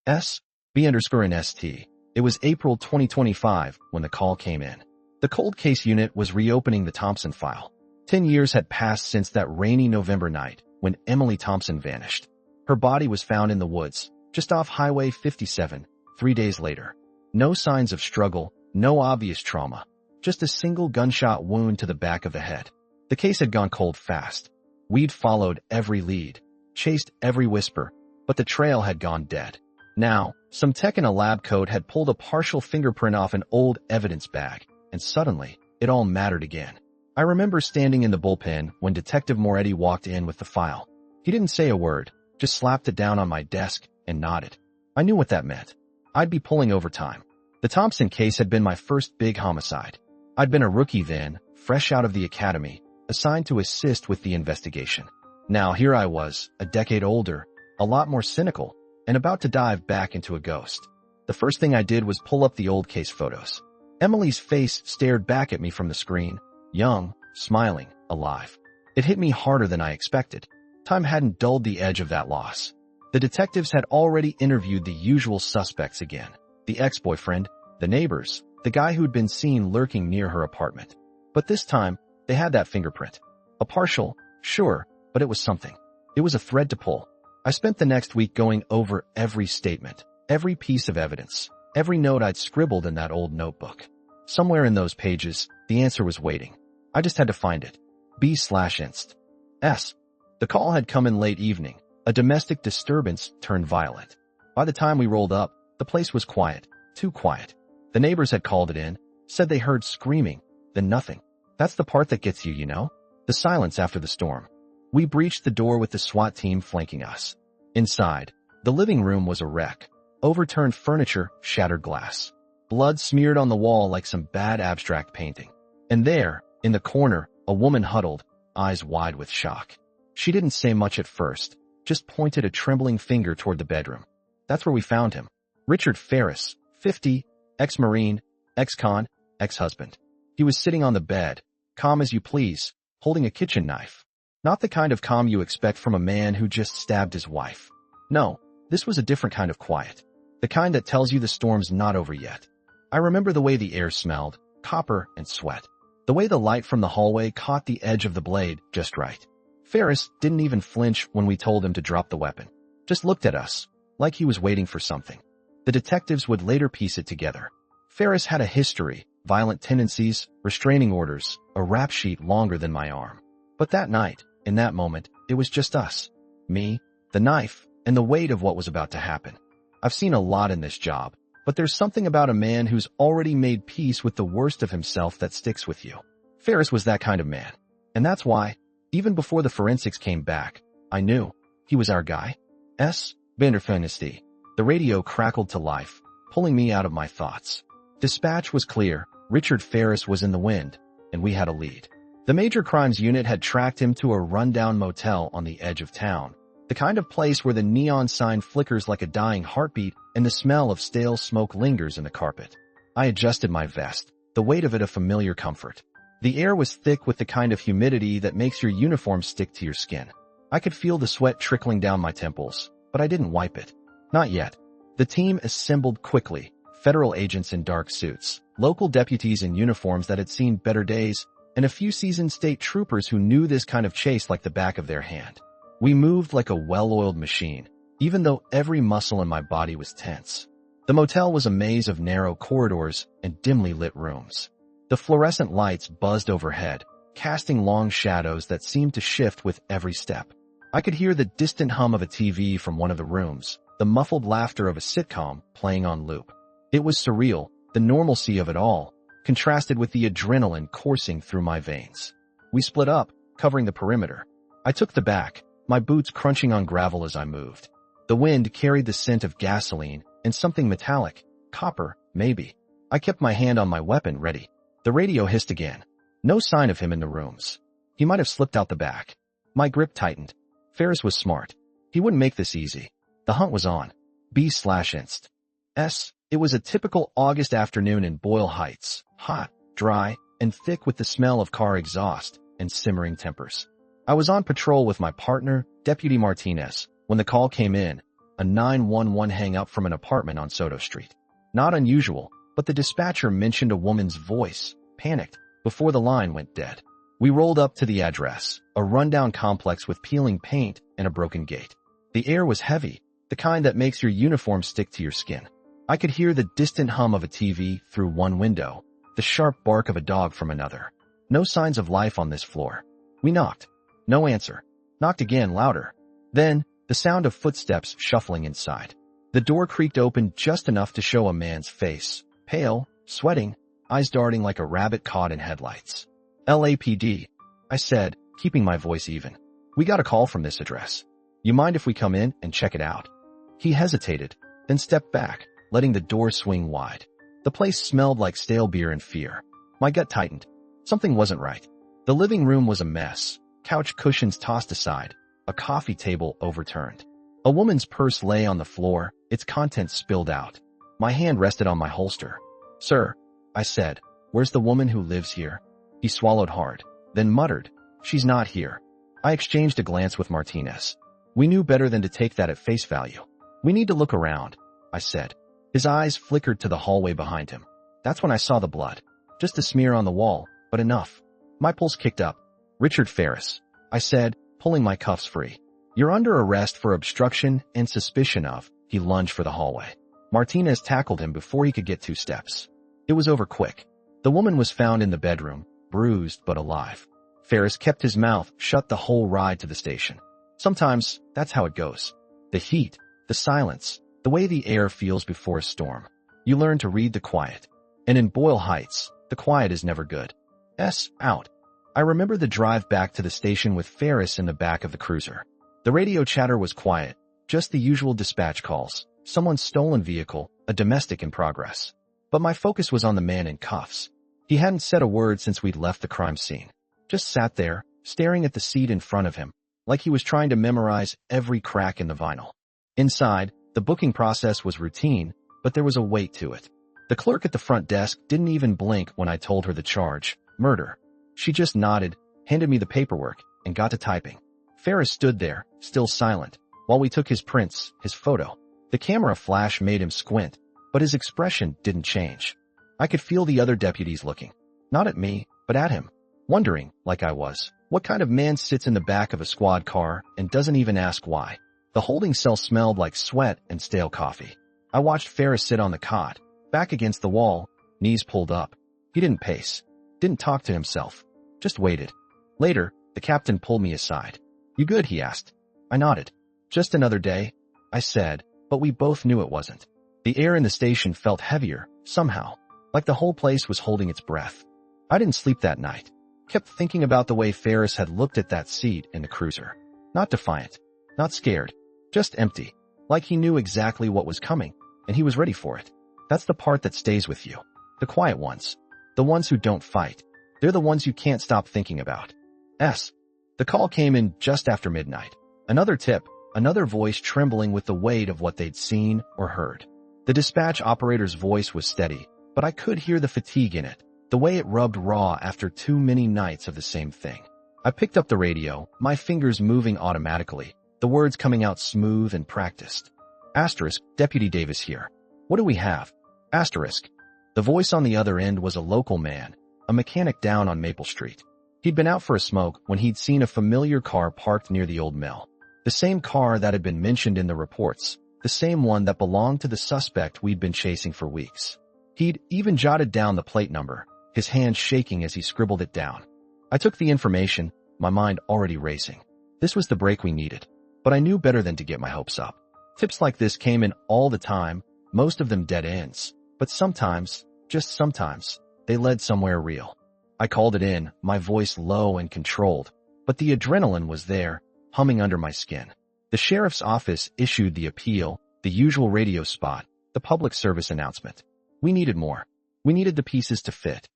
S. B_NST. It was April 2025 when the call came in. The cold case unit was reopening the Thompson file. 10 years had passed since that rainy November night when Emily Thompson vanished. Her body was found in the woods, just off Highway 57, 3 days later. No signs of struggle, no obvious trauma, just a single gunshot wound to the back of the head. The case had gone cold fast. We'd followed every lead, chased every whisper, but the trail had gone dead. Now, some tech in a lab coat had pulled a partial fingerprint off an old evidence bag, and suddenly, it all mattered again. I remember standing in the bullpen when Detective Moretti walked in with the file. He didn't say a word, just slapped it down on my desk and nodded. I knew what that meant. I'd be pulling overtime. The Thompson case had been my first big homicide. I'd been a rookie then, fresh out of the academy, assigned to assist with the investigation. Now here I was, a decade older, a lot more cynical, and about to dive back into a ghost. The first thing I did was pull up the old case photos. Emily's face stared back at me from the screen, young, smiling, alive. It hit me harder than I expected. Time hadn't dulled the edge of that loss. The detectives had already interviewed the usual suspects again. The ex-boyfriend, the neighbors, the guy who'd been seen lurking near her apartment. But this time, they had that fingerprint. A partial, sure, but it was something. It was a thread to pull. I spent the next week going over every statement, every piece of evidence, every note I'd scribbled in that old notebook. Somewhere in those pages, the answer was waiting. I just had to find it. B/inst. S. The call had come in late evening. A domestic disturbance turned violent. By the time we rolled up, the place was quiet, too quiet. The neighbors had called it in, said they heard screaming, then nothing. That's the part that gets you, you know? The silence after the storm. We breached the door with the SWAT team flanking us. Inside, the living room was a wreck. Overturned furniture, shattered glass. Blood smeared on the wall like some bad abstract painting. And there, in the corner, a woman huddled, eyes wide with shock. She didn't say much at first, just pointed a trembling finger toward the bedroom. That's where we found him. Richard Ferris, 50, ex-Marine, ex-con, ex-husband. He was sitting on the bed, calm as you please, holding a kitchen knife. Not the kind of calm you expect from a man who just stabbed his wife. No, this was a different kind of quiet. The kind that tells you the storm's not over yet. I remember the way the air smelled, copper and sweat. The way the light from the hallway caught the edge of the blade just right. Ferris didn't even flinch when we told him to drop the weapon. Just looked at us, like he was waiting for something. The detectives would later piece it together. Ferris had a history, violent tendencies, restraining orders, a rap sheet longer than my arm. But that night, in that moment, it was just us. Me, the knife, and the weight of what was about to happen. I've seen a lot in this job, but there's something about a man who's already made peace with the worst of himself that sticks with you. Ferris was that kind of man. And that's why, even before the forensics came back, I knew he was our guy. S. Benderfinesty. The radio crackled to life, pulling me out of my thoughts. Dispatch was clear. Richard Ferris was in the wind, and we had a lead. The Major Crimes Unit had tracked him to a rundown motel on the edge of town, the kind of place where the neon sign flickers like a dying heartbeat and the smell of stale smoke lingers in the carpet. I adjusted my vest, the weight of it a familiar comfort. The air was thick with the kind of humidity that makes your uniform stick to your skin. I could feel the sweat trickling down my temples, but I didn't wipe it. Not yet. The team assembled quickly, federal agents in dark suits, local deputies in uniforms that had seen better days, and a few seasoned state troopers who knew this kind of chase like the back of their hand. We moved like a well-oiled machine, even though every muscle in my body was tense. The motel was a maze of narrow corridors and dimly lit rooms. The fluorescent lights buzzed overhead, casting long shadows that seemed to shift with every step. I could hear the distant hum of a TV from one of the rooms, the muffled laughter of a sitcom playing on loop. It was surreal, the normalcy of it all, contrasted with the adrenaline coursing through my veins. We split up, covering the perimeter. I took the back, my boots crunching on gravel as I moved. The wind carried the scent of gasoline and something metallic, copper, maybe. I kept my hand on my weapon ready. The radio hissed again. No sign of him in the rooms. He might have slipped out the back. My grip tightened. Ferris was smart. He wouldn't make this easy. The hunt was on. B/inst. S. It was a typical August afternoon in Boyle Heights, hot, dry, and thick with the smell of car exhaust and simmering tempers. I was on patrol with my partner, Deputy Martinez, when the call came in. a 911 hang-up from an apartment on Soto Street. Not unusual, but the dispatcher mentioned a woman's voice, panicked, before the line went dead. We rolled up to the address, a rundown complex with peeling paint and a broken gate. The air was heavy, the kind that makes your uniform stick to your skin. I could hear the distant hum of a TV through one window, the sharp bark of a dog from another. No signs of life on this floor. We knocked. No answer. Knocked again, louder. Then, the sound of footsteps shuffling inside. The door creaked open just enough to show a man's face, pale, sweating, eyes darting like a rabbit caught in headlights. LAPD, I said, keeping my voice even. We got a call from this address. You mind if we come in and check it out? He hesitated, then stepped back, letting the door swing wide. The place smelled like stale beer and fear. My gut tightened. Something wasn't right. The living room was a mess, couch cushions tossed aside, a coffee table overturned. A woman's purse lay on the floor, its contents spilled out. My hand rested on my holster. Sir, I said, where's the woman who lives here? He swallowed hard, then muttered, she's not here. I exchanged a glance with Martinez. We knew better than to take that at face value. We need to look around, I said. His eyes flickered to the hallway behind him. That's when I saw the blood. Just a smear on the wall, but enough. My pulse kicked up. Richard Ferris, I said, pulling my cuffs free. You're under arrest for obstruction and suspicion of. He lunged for the hallway. Martinez tackled him before he could get 2 steps. It was over quick. The woman was found in the bedroom, bruised but alive. Ferris kept his mouth shut the whole ride to the station. Sometimes, that's how it goes. The heat, the silence, the way the air feels before a storm. You learn to read the quiet. And in Boyle Heights, the quiet is never good. Out. I remember the drive back to the station with Ferris in the back of the cruiser. The radio chatter was quiet, just the usual dispatch calls, someone's stolen vehicle, a domestic in progress. But my focus was on the man in cuffs. He hadn't said a word since we'd left the crime scene. Just sat there, staring at the seat in front of him, like he was trying to memorize every crack in the vinyl. Inside, the booking process was routine, but there was a weight to it. The clerk at the front desk didn't even blink when I told her the charge, murder. She just nodded, handed me the paperwork, and got to typing. Ferris stood there, still silent, while we took his prints, his photo. The camera flash made him squint, but his expression didn't change. I could feel the other deputies looking, not at me, but at him, wondering, like I was, what kind of man sits in the back of a squad car and doesn't even ask why. The holding cell smelled like sweat and stale coffee. I watched Ferris sit on the cot, back against the wall, knees pulled up. He didn't pace, didn't talk to himself, just waited. Later, the captain pulled me aside. You good? He asked. I nodded. Just another day, I said, but we both knew it wasn't. The air in the station felt heavier, somehow, like the whole place was holding its breath. I didn't sleep that night. Kept thinking about the way Ferris had looked at that seat in the cruiser. Not defiant, not scared, just empty, like he knew exactly what was coming, and he was ready for it. That's the part that stays with you. The quiet ones. The ones who don't fight. They're the ones you can't stop thinking about. The call came in just after midnight. Another tip, another voice trembling with the weight of what they'd seen or heard. The dispatch operator's voice was steady, but I could hear the fatigue in it, the way it rubbed raw after too many nights of the same thing. I picked up the radio, my fingers moving automatically, the words coming out smooth and practiced. Asterisk, Deputy Davis here. What do we have? Asterisk. The voice on the other end was a local man, a mechanic down on Maple Street. He'd been out for a smoke when he'd seen a familiar car parked near the old mill. The same car that had been mentioned in the reports, the same one that belonged to the suspect we'd been chasing for weeks. He'd even jotted down the plate number, his hand shaking as he scribbled it down. I took the information, my mind already racing. This was the break we needed, but I knew better than to get my hopes up. Tips like this came in all the time, most of them dead ends, but sometimes, just sometimes, they led somewhere real. I called it in, my voice low and controlled, but the adrenaline was there, humming under my skin. The sheriff's office issued the appeal, the usual radio spot, the public service announcement. We needed more. We needed the pieces to fit.